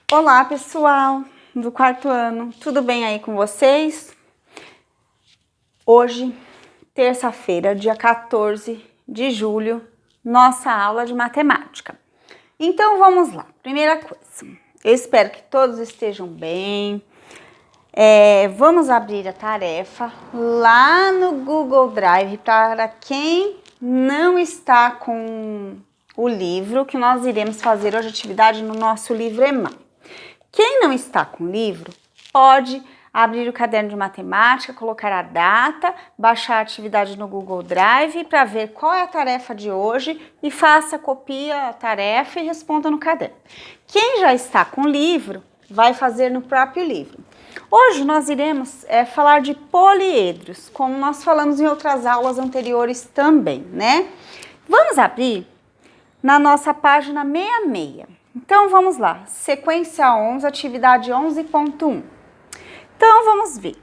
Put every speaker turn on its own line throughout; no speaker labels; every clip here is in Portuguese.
Olá, pessoal do quarto ano, tudo bem aí com vocês? Hoje, terça-feira, dia 14 de julho, nossa aula de matemática. Então, vamos lá. Primeira coisa, eu espero que todos estejam bem. Vamos abrir a tarefa lá no Google Drive para quem não está com o livro, que nós iremos fazer hoje atividade no nosso livro EMA. Quem não está com o livro, pode abrir o caderno de matemática, colocar a data, baixar a atividade no Google Drive para ver qual é a tarefa de hoje e faça, copia a tarefa e responda no caderno. Quem já está com o livro, vai fazer no próprio livro. Hoje nós iremos falar de poliedros, como nós falamos em outras aulas anteriores também, né? Vamos abrir na nossa página 66. Então, vamos lá. Sequência 11, atividade 11.1. Então, vamos ver.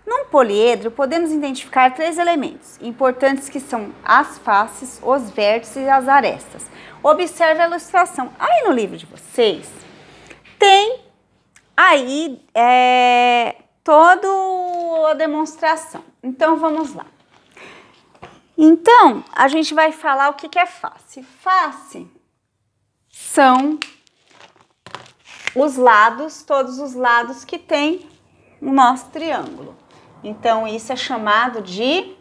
Num poliedro, podemos identificar 3 elementos importantes que são as faces, os vértices e as arestas. Observe a ilustração. Aí no livro de vocês, tem aí toda a demonstração. Então, vamos lá. Então, a gente vai falar o que é face. Face são os lados, todos os lados que tem o nosso triângulo. Então, isso é chamado de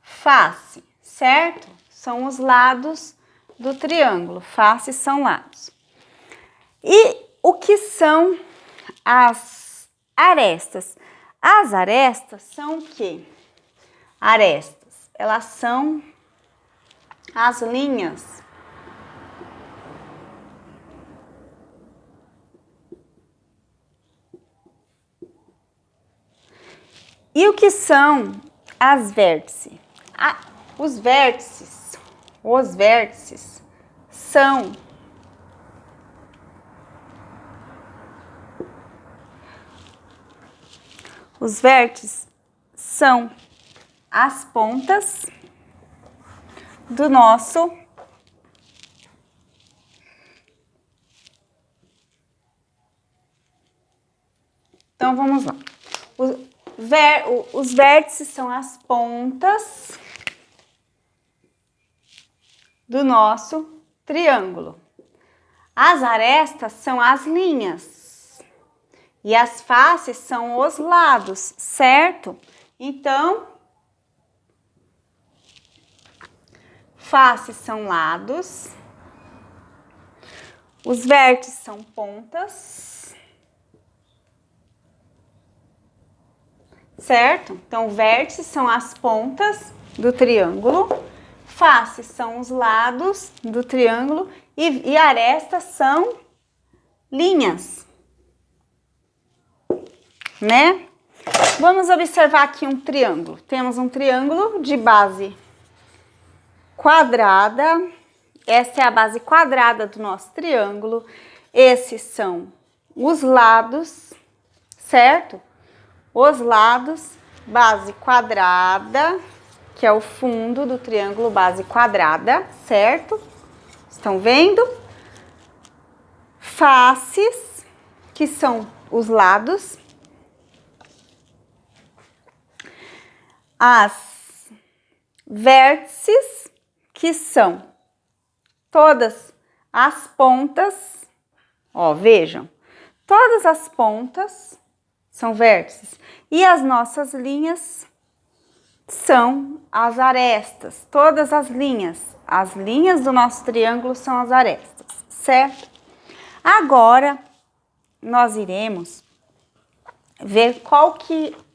face, certo? São os lados do triângulo, faces são lados. E o que são as arestas? As arestas são o quê? Arestas, elas são as linhas e o que são as vértices? Os vértices são as pontas do nosso Então, vamos lá. Os vértices são as pontas do nosso triângulo. As arestas são as linhas. E as faces são os lados, certo? Então, faces são lados. Os vértices são pontas. Certo? Então, vértices são as pontas do triângulo, faces são os lados do triângulo e arestas são linhas, né? Vamos observar aqui um triângulo. Temos um triângulo de base quadrada. Essa é a base quadrada do nosso triângulo. Esses são os lados, certo? Os lados, base quadrada, que é o fundo do triângulo, base quadrada, certo? Estão vendo? Faces, que são os lados. As vértices, que são todas as pontas. Ó, vejam, todas as pontas são vértices. E as nossas linhas são as arestas. Todas as linhas do nosso triângulo são as arestas, certo? Agora, nós iremos ver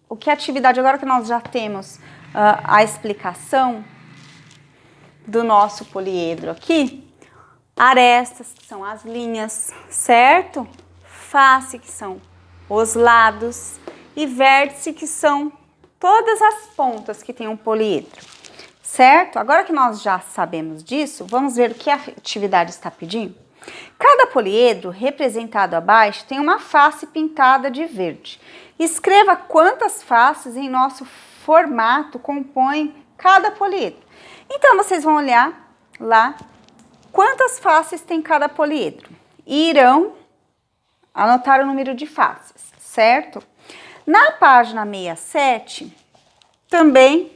o que atividade, agora que nós já temos a explicação do nosso poliedro aqui. Arestas, que são as linhas, certo? Face, que são os lados, e vértice, que são todas as pontas que tem um poliedro, certo? Agora que nós já sabemos disso, vamos ver o que a atividade está pedindo. Cada poliedro representado abaixo tem uma face pintada de verde. Escreva quantas faces em nosso formato compõem cada poliedro. Então, vocês vão olhar lá quantas faces tem cada poliedro e irão anotar o número de faces, certo? Na página 67, também,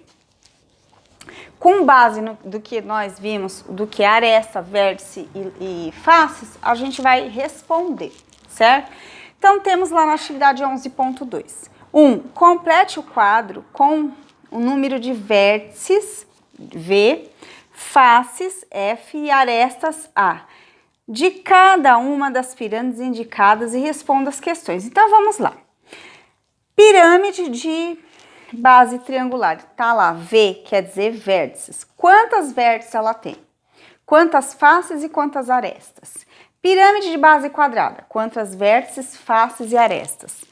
com base do que nós vimos, do que é aresta, vértice e faces, a gente vai responder, certo? Então, temos lá na atividade 11.2. 1. Complete o quadro com o número de vértices, V, faces, F e arestas, A, de cada uma das pirâmides indicadas e responda as questões. Então, vamos lá. Pirâmide de base triangular. Tá lá, V quer dizer vértices. Quantas vértices ela tem? Quantas faces e quantas arestas? Pirâmide de base quadrada. Quantas vértices, faces e arestas?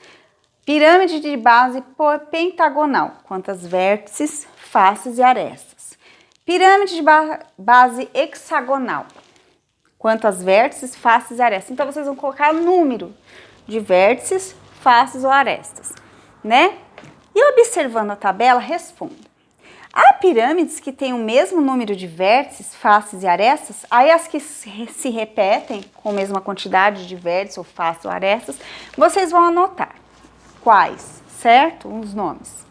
Pirâmide de base pentagonal. Quantas vértices, faces e arestas? Pirâmide de base hexagonal. Quantas vértices, faces e arestas? Então, vocês vão colocar o número de vértices, faces ou arestas, né? E observando a tabela, responda. Há pirâmides que têm o mesmo número de vértices, faces e arestas, aí as que se repetem com a mesma quantidade de vértices ou faces ou arestas, vocês vão anotar quais, certo? Os nomes.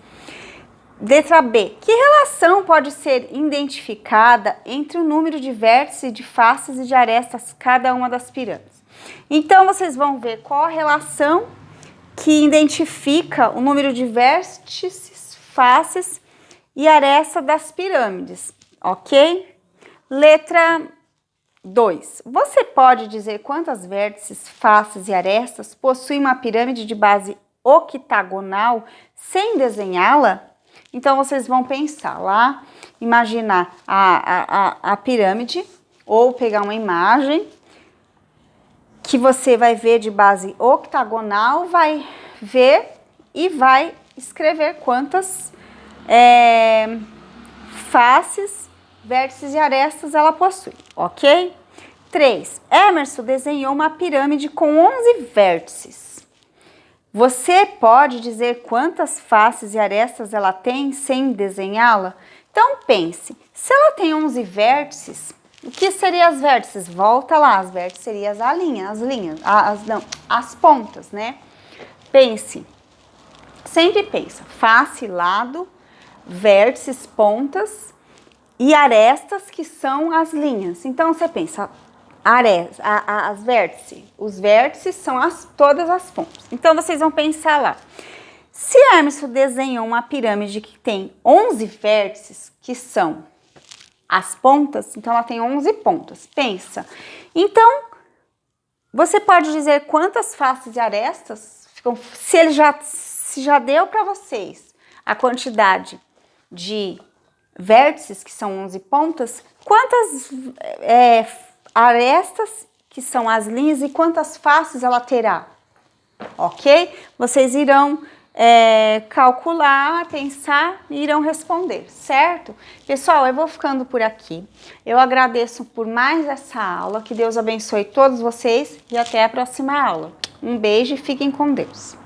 Letra B. Que relação pode ser identificada entre o número de vértices, de faces e de arestas cada uma das pirâmides? Então, vocês vão ver qual a relação que identifica o número de vértices, faces e arestas das pirâmides, ok? Letra 2. Você pode dizer quantas vértices, faces e arestas possui uma pirâmide de base octagonal sem desenhá-la? Então, vocês vão pensar lá, imaginar a pirâmide ou pegar uma imagem que você vai ver de base octagonal, vai ver e vai escrever quantas faces, vértices e arestas ela possui, ok? 3. Emerson desenhou uma pirâmide com 11 vértices. Você pode dizer quantas faces e arestas ela tem sem desenhá-la? Então, pense, se ela tem 11 vértices, o que seriam as vértices? Volta lá, as vértices seriam as pontas, né? Pense, sempre pensa, face, lado, vértices, pontas e arestas, que são as linhas. Então, você pensa, as vértices, os vértices são todas as pontas. Então, vocês vão pensar lá. Se Emerson desenhou uma pirâmide que tem 11 vértices, que são as pontas, então ela tem 11 pontas. Pensa. Então, você pode dizer quantas faces e arestas ficam, se já deu para vocês a quantidade de vértices, que são 11 pontas, quantas arestas, que são as linhas, e quantas faces ela terá, ok? Vocês irão calcular, pensar e irão responder, certo? Pessoal, eu vou ficando por aqui. Eu agradeço por mais essa aula, que Deus abençoe todos vocês e até a próxima aula. Um beijo e fiquem com Deus.